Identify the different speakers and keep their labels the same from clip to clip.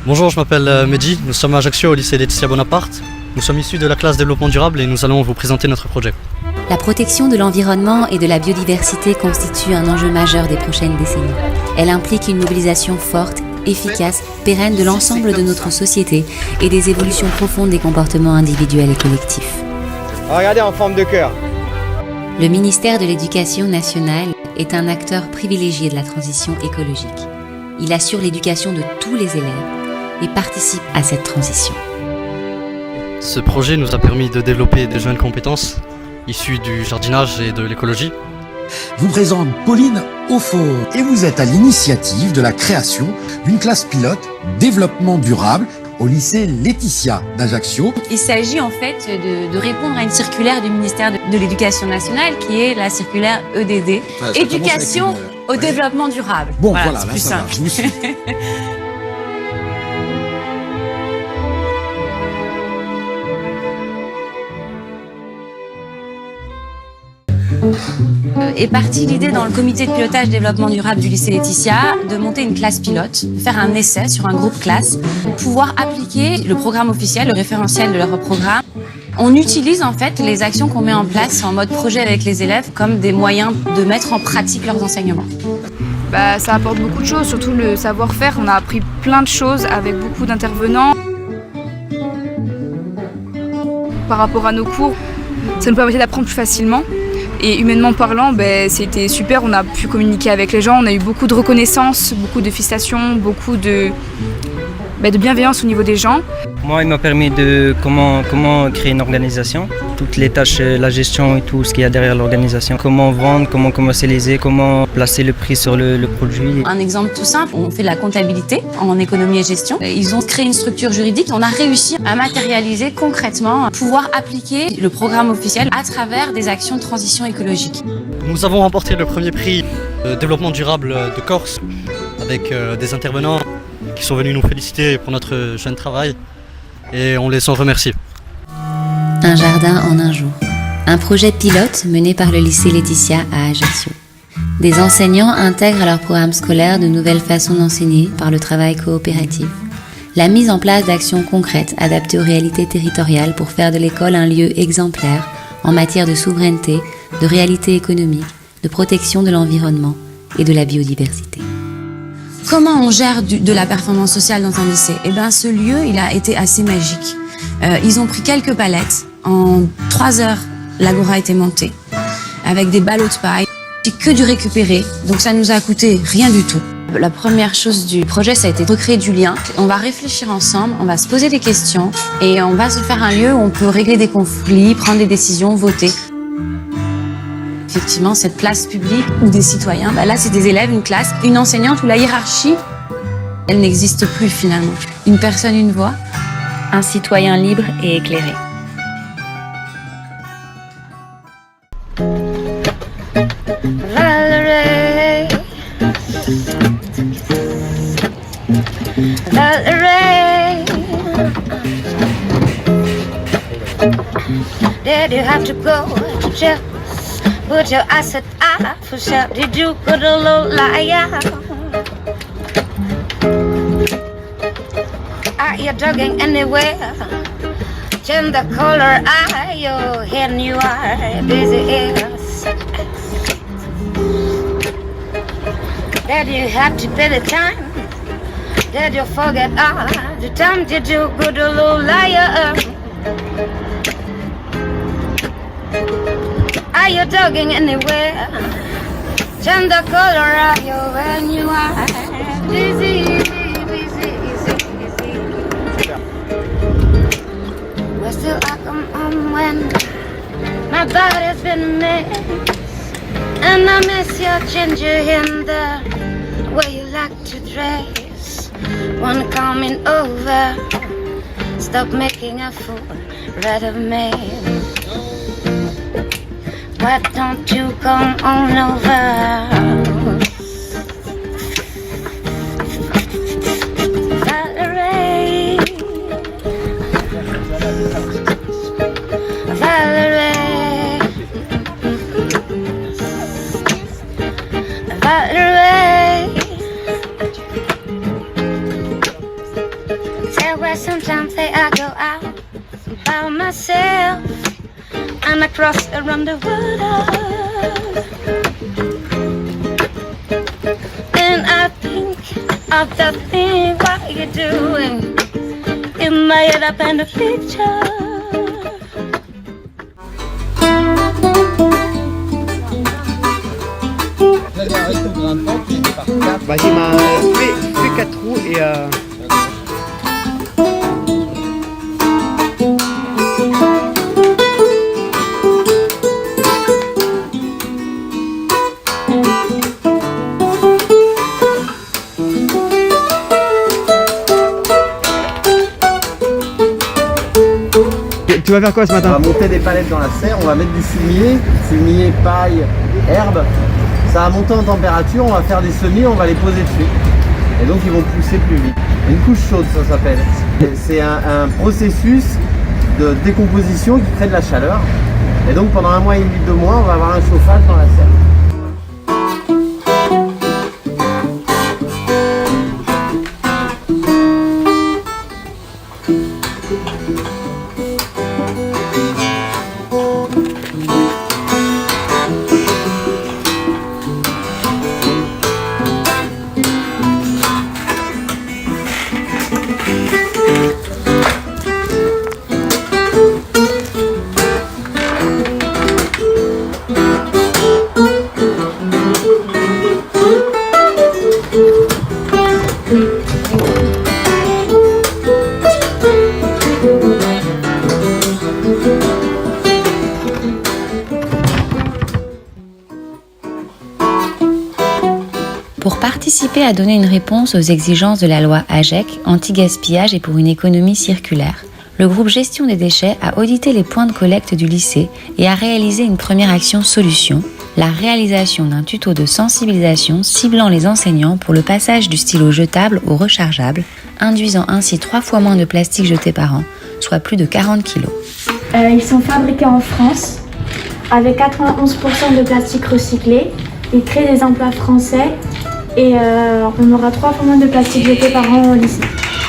Speaker 1: Bonjour, je m'appelle Mehdi, nous sommes à Ajaccio au lycée Laetitia Bonaparte. Nous sommes issus de la classe développement durable et nous allons vous présenter notre projet.
Speaker 2: La protection de l'environnement et de la biodiversité constitue un enjeu majeur des prochaines décennies. Elle implique une mobilisation forte, efficace, pérenne de l'ensemble de notre société et des évolutions profondes des comportements individuels et collectifs.
Speaker 3: Regardez en forme de cœur.
Speaker 2: Le ministère de l'Éducation nationale est un acteur privilégié de la transition écologique. Il assure l'éducation de tous les élèves et participe à cette transition.
Speaker 1: Ce projet nous a permis de développer de jeunes compétences issues du jardinage et de l'écologie.
Speaker 4: Vous présente Pauline Aufort et vous êtes à l'initiative de la création d'une classe pilote développement durable au lycée Laetitia d'Ajaccio.
Speaker 5: Il s'agit en fait de répondre à une circulaire du ministère de l'Éducation nationale qui est la circulaire EDD, Éducation au développement durable.
Speaker 4: Bon, voilà là,
Speaker 5: c'est plus
Speaker 4: ça va,
Speaker 5: simple.
Speaker 4: je vous suis.
Speaker 5: Est partie l'idée dans le comité de pilotage développement durable du lycée Laetitia de monter une classe pilote, de faire un essai sur un groupe classe, pour pouvoir appliquer le programme officiel, le référentiel de leur programme. On utilise en fait les actions qu'on met en place en mode projet avec les élèves comme des moyens de mettre en pratique leurs enseignements.
Speaker 6: Ça apporte beaucoup de choses, surtout le savoir-faire. On a appris plein de choses avec beaucoup d'intervenants. Par rapport à nos cours, ça nous permettait d'apprendre plus facilement. Et humainement parlant, c'était super, on a pu communiquer avec les gens, on a eu beaucoup de reconnaissance, beaucoup de félicitations, beaucoup de bienveillance au niveau des gens.
Speaker 7: Moi, il m'a permis de comment créer une organisation, toutes les tâches, la gestion et tout ce qu'il y a derrière l'organisation. Comment vendre, comment commercialiser, comment placer le prix sur le produit.
Speaker 5: Un exemple tout simple, on fait de la comptabilité en économie et gestion. Ils ont créé une structure juridique. On a réussi à matérialiser concrètement, pouvoir appliquer le programme officiel à travers des actions de transition écologique.
Speaker 1: Nous avons remporté le premier prix de développement durable de Corse avec des intervenants qui sont venus nous féliciter pour notre jeune travail et on les en remercie.
Speaker 2: Un jardin en un jour. Un projet pilote mené par le lycée Laetitia à Ajaccio. Des enseignants intègrent à leur programme scolaire de nouvelles façons d'enseigner par le travail coopératif. La mise en place d'actions concrètes adaptées aux réalités territoriales pour faire de l'école un lieu exemplaire en matière de souveraineté, de réalité économique, de protection de l'environnement et de la biodiversité.
Speaker 5: Comment on gère de la performance sociale dans un lycée ? Ce lieu, il a été assez magique. Ils ont pris quelques palettes. En 3 heures, l'agora a été montée avec des ballots de paille. C'est que du récupéré, donc ça nous a coûté rien du tout. La première chose du projet, ça a été de recréer du lien. On va réfléchir ensemble, on va se poser des questions et on va se faire un lieu où on peut régler des conflits, prendre des décisions, voter. Effectivement, cette place publique ou des citoyens, là c'est des élèves, une classe, une enseignante où la hiérarchie, elle n'existe plus finalement. Une personne, une voix, un citoyen libre et éclairé.
Speaker 8: Valerie, Valerie, did you have to go to jail? Put your asset out for sale. Did you go to low liar? Are you dogging anywhere? Change the color eye, your head and you are busy ears. Did you have to pay the time? Did you forget all the time? Did you go to low liar? Are you dogging anywhere? Change the color of your when you are busy, busy, busy, busy. Well, still I come home when my body's been a mess, and I miss your ginger in the way you like to dress. One coming over, stop making a fool right of me. Why don't you come on over? Valerie, Valerie. and across around the world. And I think of the thing what you're doing in my head up in the picture.
Speaker 3: Vas-y, fais 4 trous et tu vas faire quoi ce matin?
Speaker 9: On va monter des palettes dans la serre, on va mettre du fumier, paille, herbe. Ça va monter en température, on va faire des semis, on va les poser dessus. Et donc ils vont pousser plus vite. Une couche chaude, ça s'appelle. C'est un processus de décomposition qui crée de la chaleur. Et donc pendant 1 mois et demi, 2 mois, on va avoir un chauffage dans la serre.
Speaker 2: Pour participer à donner une réponse aux exigences de la loi AGEC, anti-gaspillage et pour une économie circulaire, le groupe Gestion des déchets a audité les points de collecte du lycée et a réalisé une première action solution, la réalisation d'un tuto de sensibilisation ciblant les enseignants pour le passage du stylo jetable au rechargeable, induisant ainsi 3 fois moins de plastique jeté par an, soit plus de 40 kg.
Speaker 10: Ils sont fabriqués en France avec 91% de plastique recyclé. Ils créent des emplois français et on aura 3 fois moins de plastique jeté par an au lycée.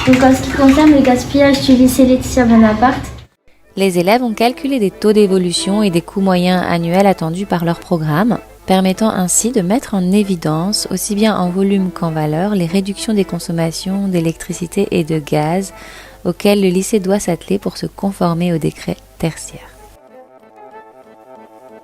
Speaker 11: Donc en ce qui concerne le gaspillage du lycée Laetitia Bonaparte,
Speaker 2: les élèves ont calculé des taux d'évolution et des coûts moyens annuels attendus par leur programme, permettant ainsi de mettre en évidence, aussi bien en volume qu'en valeur, les réductions des consommations d'électricité et de gaz auxquelles le lycée doit s'atteler pour se conformer au décret tertiaire.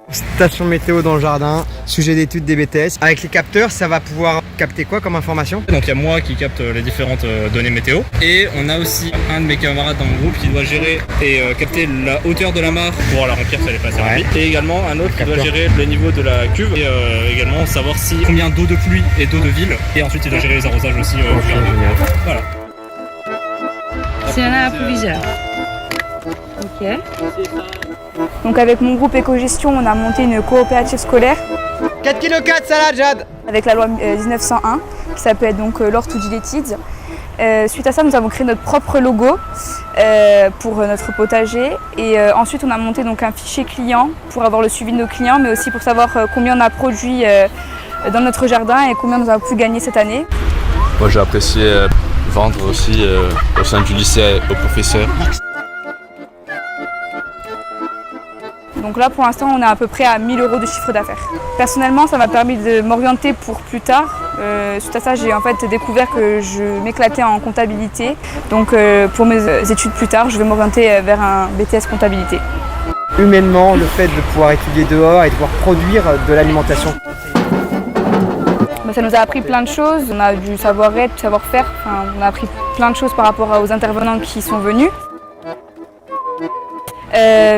Speaker 3: Station météo dans le jardin, sujet d'étude des BTS. Avec les capteurs, ça va pouvoir capter quoi comme information?
Speaker 12: Donc il y a moi qui capte les différentes données météo. Et on a aussi un de mes camarades dans mon groupe qui doit gérer et capter la hauteur de la mare pour la remplir si elle est pas assez remplie. Et également un autre qui doit gérer le niveau de la cuve et également savoir combien d'eau de pluie et d'eau de ville. Et ensuite il doit gérer les arrosages aussi. Voilà.
Speaker 6: C'est un approviseur. Ok. Donc avec mon groupe éco-gestion, on a monté une coopérative scolaire.
Speaker 3: 4 kg 4 salade Jade.
Speaker 6: Avec la loi 1901 qui s'appelle donc Lord to Dilettids. Suite à ça, nous avons créé notre propre logo pour notre potager. Et ensuite, on a monté donc un fichier client pour avoir le suivi de nos clients, mais aussi pour savoir combien on a produit dans notre jardin et combien nous avons pu gagner cette année.
Speaker 13: Moi, j'ai apprécié vendre aussi au sein du lycée aux professeurs.
Speaker 6: Donc là, pour l'instant, on est à peu près à 1 000 € de chiffre d'affaires. Personnellement, ça m'a permis de m'orienter pour plus tard. Suite à ça, j'ai en fait découvert que je m'éclatais en comptabilité. Donc pour mes études plus tard, je vais m'orienter vers un BTS comptabilité.
Speaker 3: Humainement, le fait de pouvoir étudier dehors et de pouvoir produire de l'alimentation.
Speaker 6: Ça nous a appris plein de choses. On a du savoir-être, du savoir-faire. Enfin, on a appris plein de choses par rapport aux intervenants qui sont venus.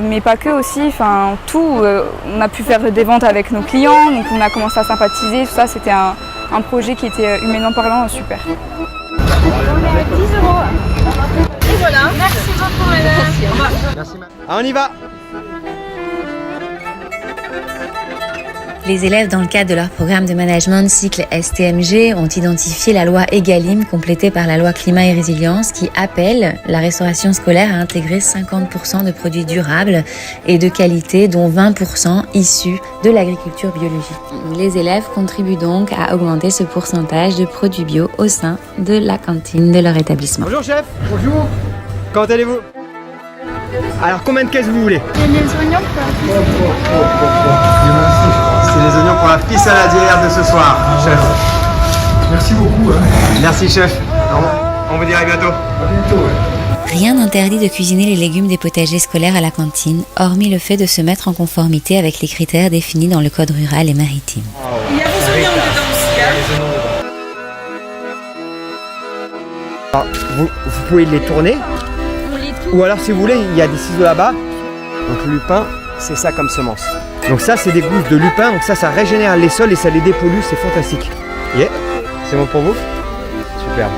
Speaker 6: Mais pas que aussi, enfin tout, on a pu faire des ventes avec nos clients, donc on a commencé à sympathiser, tout ça, c'était un projet qui était humainement parlant super.
Speaker 11: 10 €. Et voilà, merci beaucoup madame.
Speaker 3: Merci madame. Ah, on y va.
Speaker 2: Les élèves, dans le cadre de leur programme de management cycle STMG, ont identifié la loi EGalim, complétée par la loi Climat et Résilience, qui appelle la restauration scolaire à intégrer 50% de produits durables et de qualité, dont 20% issus de l'agriculture biologique. Les élèves contribuent donc à augmenter ce pourcentage de produits bio au sein de la cantine de leur établissement.
Speaker 3: Bonjour chef. Bonjour. Comment allez-vous? Alors combien de caisses vous voulez?
Speaker 10: Et les oignons quoi?
Speaker 3: C'est les oignons pour la pisse saladière de ce soir, chef.
Speaker 4: Merci beaucoup.
Speaker 3: Merci chef. On vous dit à bientôt.
Speaker 4: À bientôt.
Speaker 2: Rien n'interdit de cuisiner les légumes des potagers scolaires à la cantine, hormis le fait de se mettre en conformité avec les critères définis dans le code rural et maritime.
Speaker 14: Il y a vos oignons dedans aussi, hein.
Speaker 3: Alors, vous pouvez les tourner. Ou alors si vous voulez, il y a des ciseaux là-bas. Donc le lupin, c'est ça comme semence. Donc ça, c'est des gousses de lupin. Donc ça régénère les sols et ça les dépollue. C'est fantastique. Yeah. C'est bon pour vous? Super.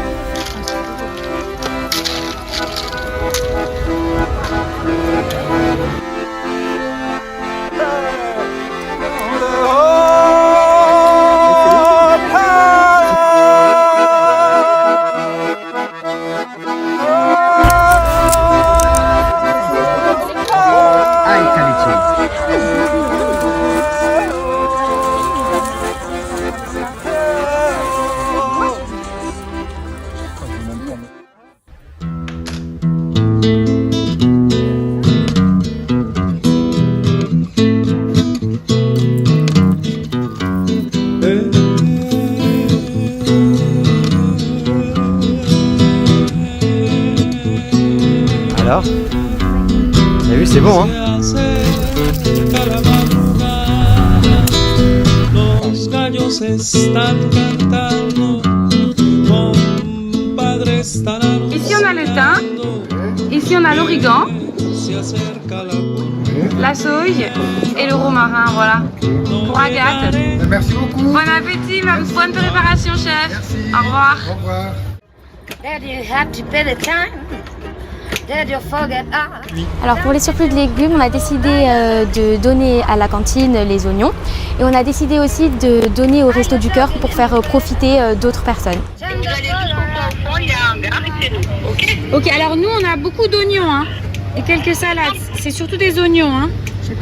Speaker 3: Alors, vous avez vu, c'est bon, hein?
Speaker 6: Ici on a le thym, ici on a l'origan, la sauge et le romarin, voilà. Pour Agathe.
Speaker 4: Merci beaucoup.
Speaker 6: Bon appétit, bonne préparation chef.
Speaker 4: Merci.
Speaker 6: Au revoir.
Speaker 4: Au revoir.
Speaker 11: Alors pour les surplus de légumes, on a décidé de donner à la cantine les oignons et on a décidé aussi de donner au Resto du Cœur pour faire profiter d'autres personnes.
Speaker 6: Ok, alors nous on a beaucoup d'oignons hein, et quelques salades. C'est surtout des oignons. Hein.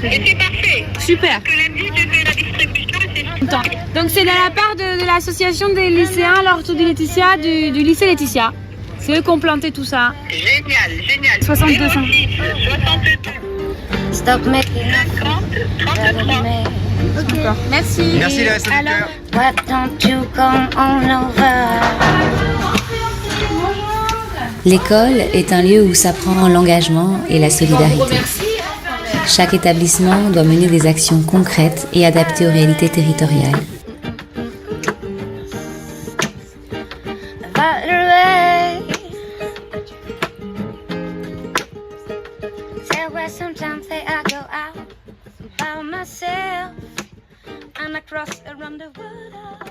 Speaker 8: Et c'est parfait.
Speaker 6: Super.
Speaker 8: Que lundi, je fais la distribution et c'est super.
Speaker 6: Donc c'est de la part de l'association des lycéens, l'ortho de Laetitia, du lycée Laetitia. C'est eux qui ont planté tout ça.
Speaker 8: Génial, génial.
Speaker 6: 62 ans.
Speaker 8: 62.
Speaker 10: Stop making
Speaker 8: 30, 33.
Speaker 6: D'accord. Merci.
Speaker 3: Merci les Restos du Cœur.
Speaker 10: Why don't you come on over?
Speaker 2: L'école est un lieu où s'apprend l'engagement et la solidarité. Chaque établissement doit mener des actions concrètes et adaptées aux réalités territoriales.
Speaker 10: Sometimes I go out by myself and I cross around the world.